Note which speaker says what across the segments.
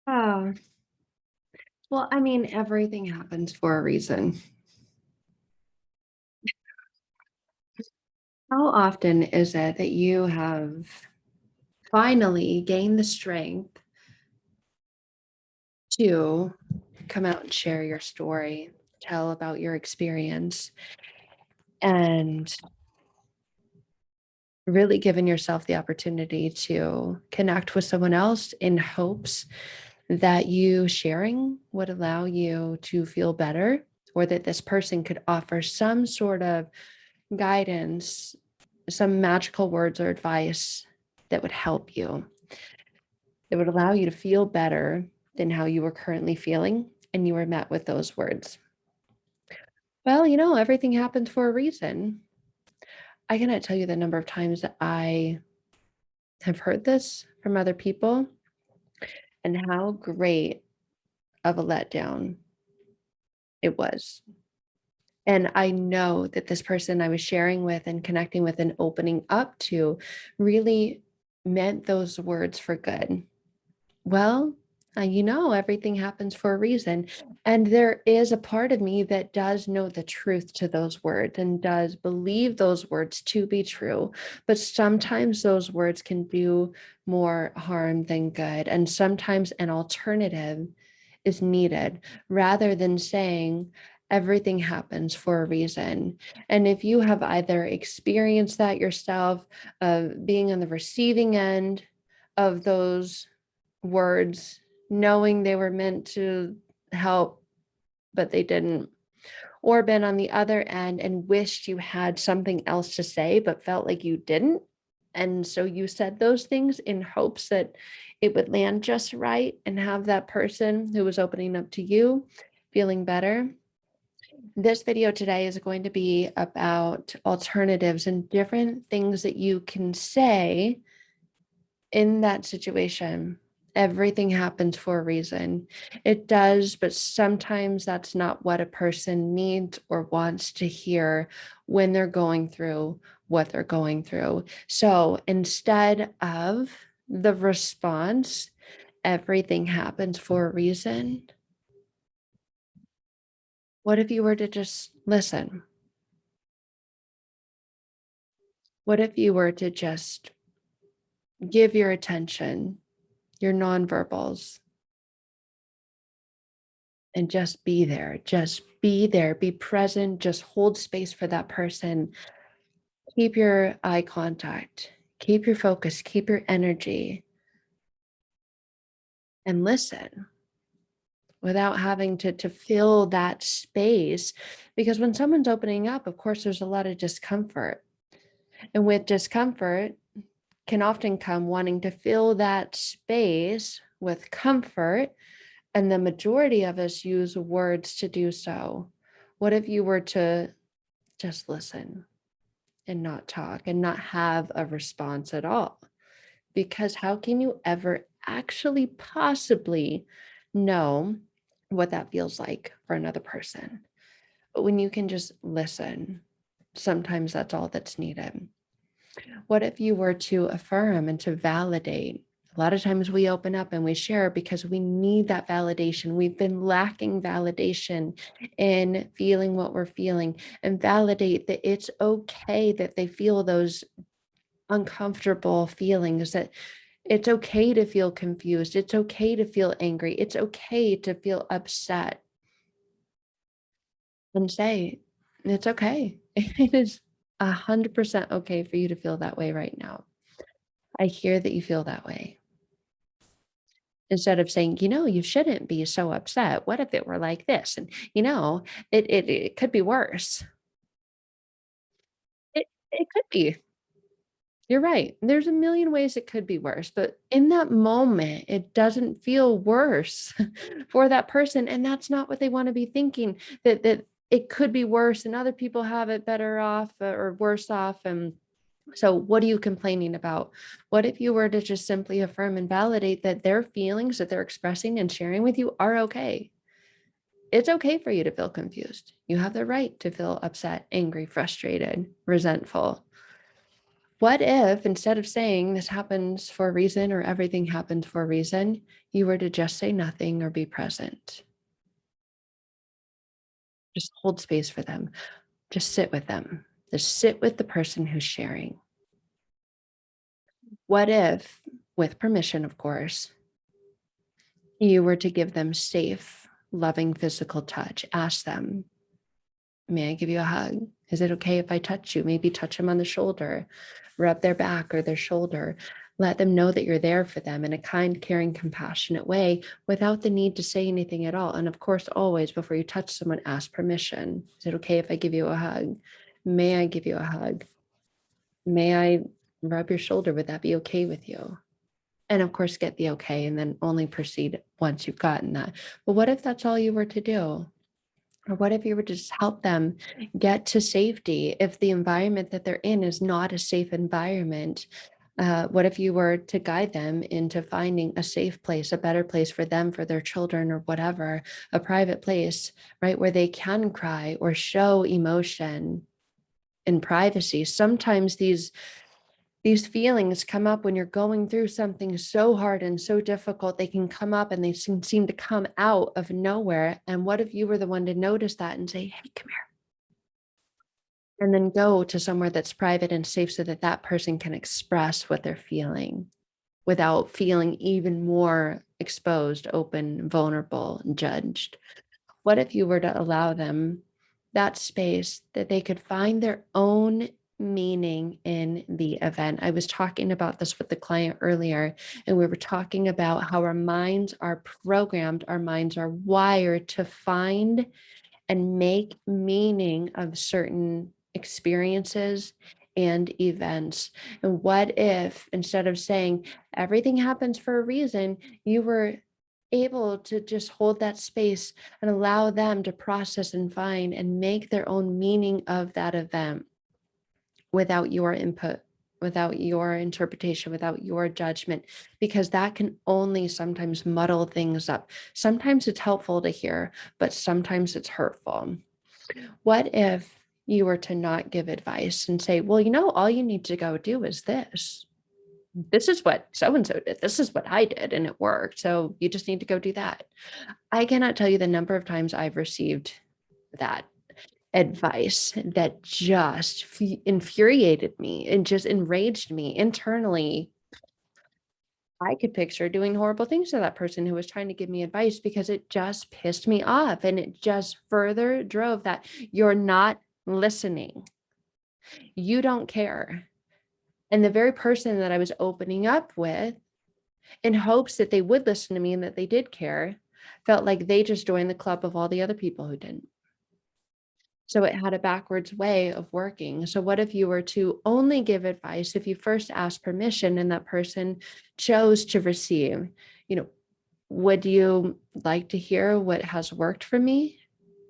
Speaker 1: Oh, well, I mean, everything happens for a reason. How often is it that you have finally gained the strength to come out and share your story, tell about your experience, and really given yourself the opportunity to connect with someone else in hopes that you sharing would allow you to feel better, or that this person could offer some sort of guidance, some magical words or advice that would help you, that would allow you to feel better than how you were currently feeling, and you were met with those words. Well, everything happens for a reason. I cannot tell you the number of times that I have heard this from other people and how great of a letdown it was. And I know that this person I was sharing with and connecting with and opening up to really meant those words for good. Well, everything happens for a reason. And there is a part of me that does know the truth to those words and does believe those words to be true. But sometimes those words can do more harm than good. And sometimes an alternative is needed rather than saying, everything happens for a reason. And if you have either experienced that yourself, being on the receiving end of those words, knowing they were meant to help, but they didn't, or been on the other end and wished you had something else to say, but felt like you didn't. And so you said those things in hopes that it would land just right and have that person who was opening up to you feeling better. This video today is going to be about alternatives and different things that you can say in that situation. Everything happens for a reason. It does, but sometimes that's not what a person needs or wants to hear when they're going through what they're going through. So instead of the response, everything happens for a reason, what if you were to just listen? What if you were to just give your attention, your nonverbals, and just be there? Just be there, be present, just hold space for that person. Keep your eye contact, keep your focus, keep your energy, and listen without having to fill that space. Because when someone's opening up, of course, there's a lot of discomfort. And with discomfort can often come wanting to fill that space with comfort. And the majority of us use words to do so. What if you were to just listen and not talk and not have a response at all? Because how can you ever actually possibly know what that feels like for another person? But when you can just listen, sometimes that's all that's needed. What if you were to affirm and to validate? A lot of times we open up and we share because we need that validation. We've been lacking validation in feeling what we're feeling, and validate that it's okay that they feel those uncomfortable feelings, that it's okay to feel confused. It's okay to feel angry. It's okay to feel upset, and say, it's okay. It is 100% okay for you to feel that way right now. I hear that you feel that way. Instead of saying, you shouldn't be so upset. What if it were like this? And, it could be worse. It could be. You're right. There's a million ways it could be worse, but in that moment, it doesn't feel worse for that person, and that's not what they wanna be thinking, that it could be worse and other people have it better off or worse off, and so what are you complaining about? What if you were to just simply affirm and validate that their feelings that they're expressing and sharing with you are okay? It's okay for you to feel confused. You have the right to feel upset, angry, frustrated, resentful. What if instead of saying this happens for a reason or everything happens for a reason, you were to just say nothing or be present? Just hold space for them. Just sit with them. Just sit with the person who's sharing. What if, with permission, of course, you were to give them safe, loving physical touch? Ask them, may I give you a hug? Is it okay if I touch you? Maybe touch them on the shoulder, rub their back or their shoulder. Let them know that you're there for them in a kind, caring, compassionate way without the need to say anything at all. And of course, always before you touch someone, ask permission. Is it okay if I give you a hug? May I give you a hug? May I rub your shoulder? Would that be okay with you? And of course, get the okay and then only proceed once you've gotten that. But what if that's all you were to do? Or what if you were to just help them get to safety if the environment that they're in is not a safe environment? What if you were to guide them into finding a safe place, a better place for them, for their children, or whatever, a private place, right, where they can cry or show emotion in privacy? Sometimes these feelings come up when you're going through something so hard and so difficult. They can come up and they seem to come out of nowhere. And what if you were the one to notice that and say, hey, come here, and then go to somewhere that's private and safe so that that person can express what they're feeling without feeling even more exposed, open, vulnerable, and judged? What if you were to allow them that space that they could find their own meaning in the event? I was talking about this with the client earlier, and we were talking about how our minds are programmed, our minds are wired to find and make meaning of certain experiences and events. And what if instead of saying everything happens for a reason, you were able to just hold that space and allow them to process and find and make their own meaning of that event without your input, without your interpretation, without your judgment, because that can only sometimes muddle things up. Sometimes it's helpful to hear, but sometimes it's hurtful. What if you were to not give advice and say, well, all you need to go do is this. This is what so and so did. This is what I did, and it worked. So you just need to go do that. I cannot tell you the number of times I've received that advice that just infuriated me and just enraged me internally. I could picture doing horrible things to that person who was trying to give me advice because it just pissed me off. And it just further drove that you're not listening. You don't care. And the very person that I was opening up with, in hopes that they would listen to me and that they did care, felt like they just joined the club of all the other people who didn't. So it had a backwards way of working. So what if you were to only give advice if you first asked permission and that person chose to receive? You know, would you like to hear what has worked for me?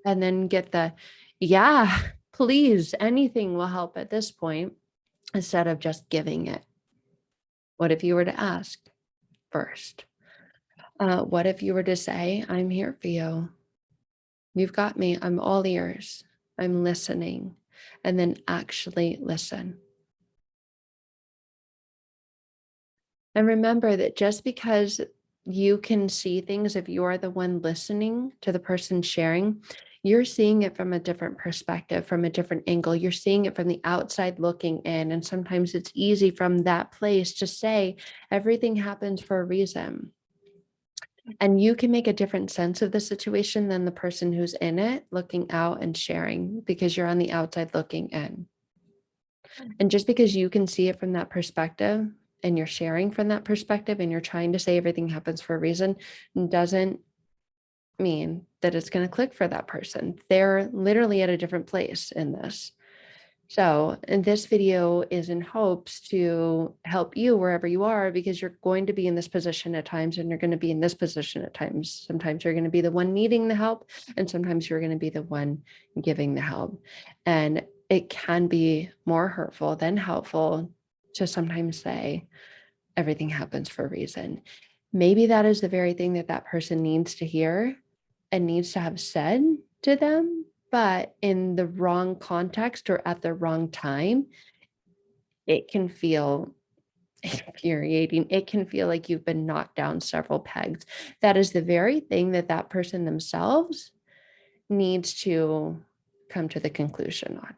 Speaker 1: And then get the, yeah, please, anything will help at this point, instead of just giving it. What if you were to ask first? What if you were to say, I'm here for you? You've got me. I'm all ears. I'm listening. And then actually listen. And remember that just because you can see things, if you're the one listening to the person sharing, you're seeing it from a different perspective, from a different angle. You're seeing it from the outside looking in. And sometimes it's easy from that place to say everything happens for a reason. And you can make a different sense of the situation than the person who's in it, looking out and sharing, because you're on the outside looking in. And just because you can see it from that perspective and you're sharing from that perspective and you're trying to say everything happens for a reason, doesn't mean that it's going to click for that person. They're literally at a different place in this. So, and this video is in hopes to help you wherever you are, because you're going to be in this position at times and you're going to be in this position at times. Sometimes you're going to be the one needing the help, and sometimes you're going to be the one giving the help. And it can be more hurtful than helpful to sometimes say everything happens for a reason. Maybe that is the very thing that that person needs to hear and needs to have said to them, but in the wrong context or at the wrong time, it can feel infuriating. It can feel like you've been knocked down several pegs. That is the very thing that that person themselves needs to come to the conclusion on.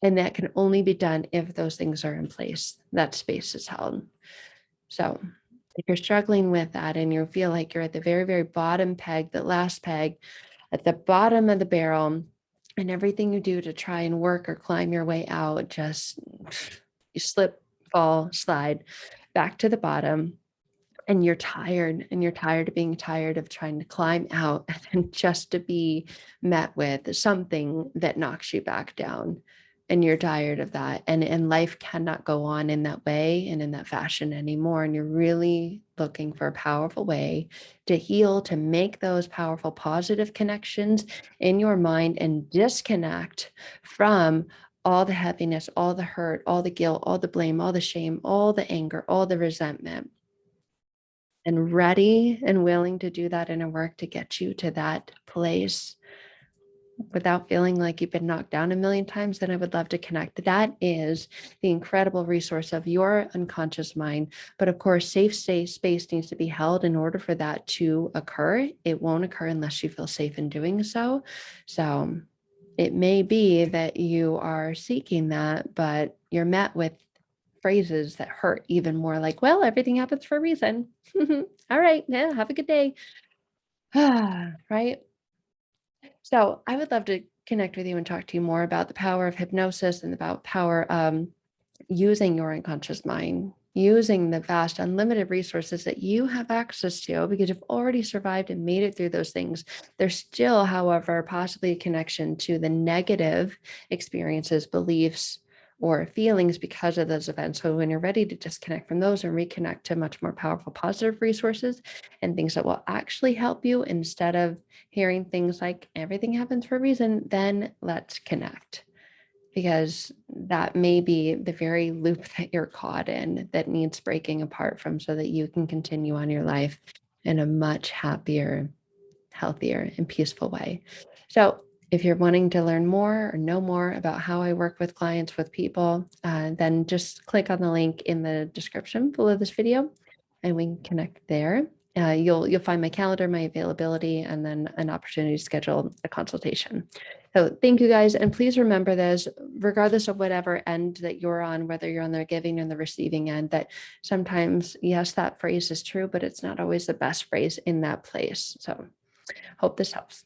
Speaker 1: And that can only be done if those things are in place, that space is held. So if you're struggling with that and you feel like you're at the very, very bottom peg, the last peg, at the bottom of the barrel, and everything you do to try and work or climb your way out, just you slip, fall, slide back to the bottom, and you're tired of being tired of trying to climb out and just to be met with something that knocks you back down, and you're tired of that, and life cannot go on in that way and in that fashion anymore, and you're really looking for a powerful way to heal, to make those powerful positive connections in your mind and disconnect from all the heaviness, all the hurt, all the guilt, all the blame, all the shame, all the anger, all the resentment, and ready and willing to do that inner work to get you to that place without feeling like you've been knocked down a million times, then I would love to connect. That is the incredible resource of your unconscious mind. But of course, safe space needs to be held in order for that to occur. It won't occur unless you feel safe in doing so. So it may be that you are seeking that, but you're met with phrases that hurt even more, like, well, everything happens for a reason. All right, yeah, have a good day. Right? So I would love to connect with you and talk to you more about the power of hypnosis and about power using your unconscious mind, using the vast, unlimited resources that you have access to because you've already survived and made it through those things. There's still, however, possibly a connection to the negative experiences, beliefs, or feelings because of those events. So when you're ready to disconnect from those and reconnect to much more powerful, positive resources and things that will actually help you instead of hearing things like everything happens for a reason, then let's connect, because that may be the very loop that you're caught in that needs breaking apart from so that you can continue on your life in a much happier, healthier, and peaceful way. So, if you're wanting to learn more or know more about how I work with clients, with people, then just click on the link in the description below this video and we can connect there. You'll find my calendar, my availability, and then an opportunity to schedule a consultation. So thank you guys. And please remember this, regardless of whatever end that you're on, whether you're on the giving or the receiving end, that sometimes, yes, that phrase is true, but it's not always the best phrase in that place. So hope this helps.